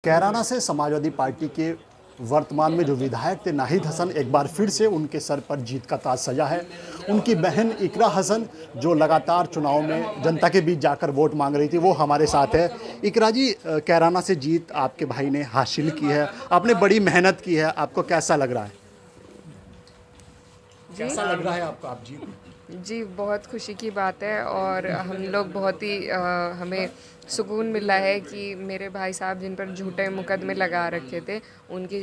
कैराना से समाजवादी पार्टी के वर्तमान में जो विधायक थे नाहिद हसन, एक बार फिर से उनके सर पर जीत का ताज सजा है। उनकी बहन इकरा हसन जो लगातार चुनाव में जनता के बीच जाकर वोट मांग रही थी, वो हमारे साथ है। इकरा जी, कैराना से जीत आपके भाई ने हासिल की है, आपने बड़ी मेहनत की है, आपको कैसा लग रहा है? कैसा लग रहा है आपको, आप जीत? जी, बहुत खुशी की बात है और हम लोग बहुत ही हमें सुकून मिला है कि मेरे भाई साहब जिन पर झूठे मुकदमे लगा रखे थे, उनकी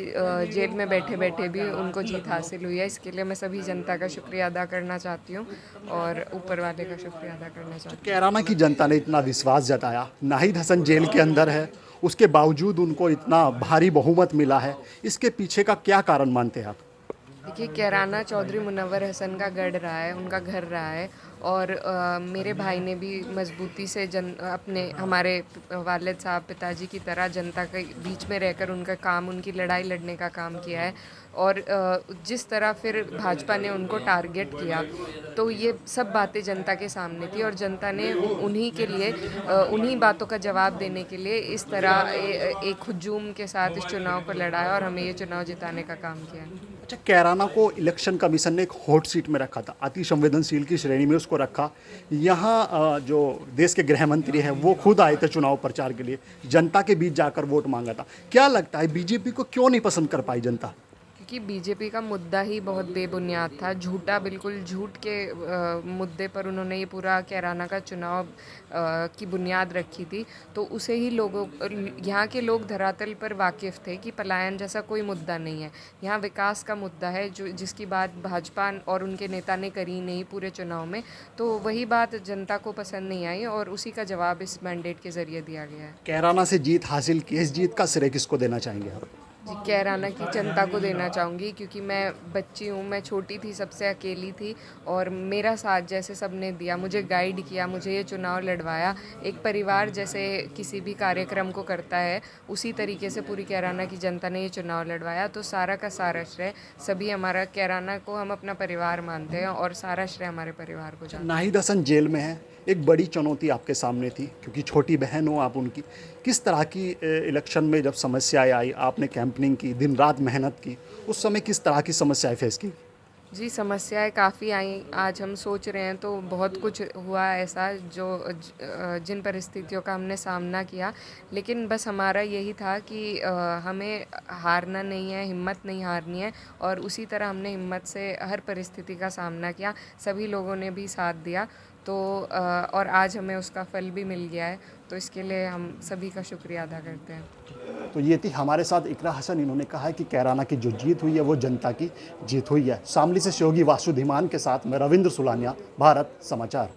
जेल में बैठे-बैठे भी उनको जीत हासिल हुई है। इसके लिए मैं सभी जनता का शुक्रिया अदा करना चाहती हूँ और ऊपर वाले का शुक्रिया अदा करना चाहती हूँ। कैराना की जनता ने इतना विश्वास जताया, नाहिद हसन जेल के अंदर है, उसके बावजूद उनको इतना भारी बहुमत मिला है, इसके पीछे का क्या कारण मानते हैं आप? देखिए, कैराना चौधरी मुनव्वर हसन का गढ़ रहा है, उनका घर रहा है और मेरे भाई ने भी मजबूती से अपने हमारे वालिद साहब पिताजी की तरह जनता के बीच में रहकर उनका काम, उनकी लड़ाई लड़ने का काम किया है और जिस तरह फिर भाजपा ने उनको टारगेट किया, तो ये सब बातें जनता के सामने थी और जनता ने उन्हीं के लिए उन्हीं बातों का जवाब देने के लिए इस तरह एक हुजूम के साथ इस चुनाव को लड़ा है और हमें ये चुनाव जिताने का काम किया है। अच्छा, कैराना को इलेक्शन कमीशन ने एक हॉट सीट में रखा था, अति संवेदनशील की श्रेणी में उसको रखा। यहाँ जो देश के गृह मंत्री हैं वो खुद आए थे चुनाव प्रचार के लिए, जनता के बीच जाकर वोट मांगा था। क्या लगता है बीजेपी को क्यों नहीं पसंद कर पाई जनता? क्योंकि बीजेपी का मुद्दा ही बहुत बेबुनियाद था, झूठा, बिल्कुल झूठ के मुद्दे पर उन्होंने ये पूरा कैराना का चुनाव की बुनियाद रखी थी। तो उसे ही लोगों, यहाँ के लोग धरातल पर वाकिफ़ थे कि पलायन जैसा कोई मुद्दा नहीं है, यहाँ विकास का मुद्दा है जो जिसकी बात भाजपा और उनके नेता ने करी नहीं पूरे चुनाव में। तो वही बात जनता को पसंद नहीं आई और उसी का जवाब इस मैंडेट के ज़रिए दिया गया है। कैराना से जीत हासिल की, इस जीत का श्रेय किसको देना चाहेंगे आप? जी, कैराना की जनता को देना चाहूँगी क्योंकि मैं बच्ची हूँ, मैं छोटी थी, सबसे अकेली थी और मेरा साथ जैसे सबने दिया, मुझे गाइड किया, मुझे ये चुनाव लड़वाया। एक परिवार जैसे किसी भी कार्यक्रम को करता है, उसी तरीके से पूरी कैराना की जनता ने ये चुनाव लड़वाया। तो सारा का सारा श्रेय, सभी हमारा कैराना को हम अपना परिवार मानते हैं और सारा श्रेय हमारे परिवार को जाता है। नाहिद हसन जेल में है, एक बड़ी चुनौती आपके सामने थी क्योंकि छोटी बहन हो आप उनकी। किस तरह की इलेक्शन में जब समस्याएं आई, आपने कैंपेनिंग की, दिन रात मेहनत की, उस समय किस तरह की समस्याएं फेस की? जी, समस्याएँ काफ़ी आईं। आज हम सोच रहे हैं तो बहुत कुछ हुआ ऐसा जो जिन परिस्थितियों का हमने सामना किया। लेकिन बस हमारा यही था कि हमें हारना नहीं है, हिम्मत नहीं हारनी है और उसी तरह हमने हिम्मत से हर परिस्थिति का सामना किया। सभी लोगों ने भी साथ दिया। तो और आज हमें उसका फल भी मिल गया है। तो इसके लिए हम सभी का शुक्रिया अदा करते हैं। तो ये थी हमारे साथ इकरा हसन। इन्होंने कहा है कि कैराना की जो जीत हुई है वो जनता की जीत हुई है। शामली से सहयोगी वासुधिमान के साथ मैं रविंद्र सुलानिया, भारत समाचार।